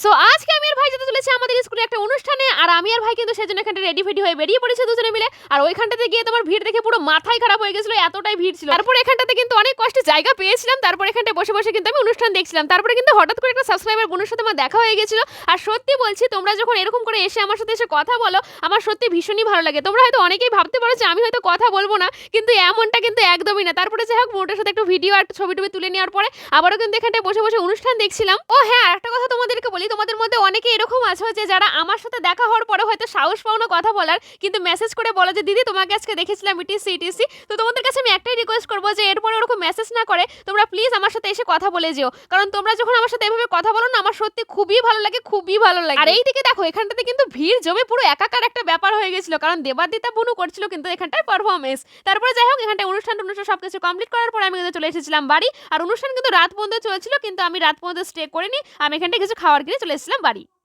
So আজকে আমি আর ভাই যেতে চলেছি আমাদের স্কুলে একটা অনুষ্ঠানে, আর আমি আর ভাই কিন্তু সেজন্য এখানটা রেডি ফেডি হয়ে বেরিয়ে পড়েছে দুজনে মিলে। আর ওইখানটাতে গিয়ে তোমার ভিড় দেখে পুরো মাথায় খারাপ হয়ে গেছিল, এতটাই ভিড় ছিল। তারপর এখানটাতে কিন্তু অনেক কষ্টে জায়গা পেয়েছিলাম, তারপর এখানটায় বসে বসে কিন্তু আমি অনুষ্ঠান দেখছিলাম। তারপরে কিন্তু হঠাৎ করে একটা সাবস্ক্রাইবার বোনের সাথে আমার দেখা হয়ে গেছিল। আর সত্যি বলছি, তোমরা যখন এরকম করে এসে আমার সাথে এসে কথা বলো, আমার সত্যি ভীষণই ভালো লাগে। তোমরা হয়তো অনেকেই ভাবতে পারো যে আমি হয়তো কথা বলবো না, কিন্তু এমনটা কিন্তু একদমই না। তারপরে যাই হোক, বোনটার সাথে একটু ভিডিও আর ছবি টবি তুলে নেওয়ার পরে আবারও কিন্তু এখানটায় বসে বসে অনুষ্ঠান দেখছিলাম। ও হ্যাঁ, আরেকটা কথা তোমাদেরকে বলি, তোমাদের মধ্যে অনেকে এরকম আছো যে যারা আমার সাথে দেখা হওয়ার পরে হয়তো সাহস পাও না কথা বলার, কিন্তু মেসেজ করে বলো যে দিদি তোমাকে আজকে দেখেছিলাম ইটিসি ইটিসি। তো তোমাদের কাছে আমি একটাই রিকোয়েস্ট করবো যে এরপরে ওরকম মেসেজ না করে তোমরা প্লিজ আমার সাথে এসে কথা বলে যেও, কারণ তোমরা যখন আমার সাথে এভাবে কথা বলো না, আমার সত্যি খুবই ভালো লাগে, খুবই ভালো লাগে। আর এইদিকে দেখো, এখানটাতে কিন্তু ভিড় জমে পুরো একাকার একটা ব্যাপার হয়ে গেছিল, কারণ দেবাদিতা বুনু করছিল কিন্তু এখানটার পারফরমেন্স। তারপরে যাই হোক, এখানটা অনুষ্ঠান সবকিছু কমপ্লিট করার পরে আমি কিন্তু চলে এসেছিলাম বাড়ি। আর অনুষ্ঠান কিন্তু রাত পর্যন্ত চলছিল, কিন্তু আমি রাত পর্যন্ত স্টে করিনি, আমি এখানটা কিছু খাওয়ার কিনে চলে এসেছিলাম বাড়ি।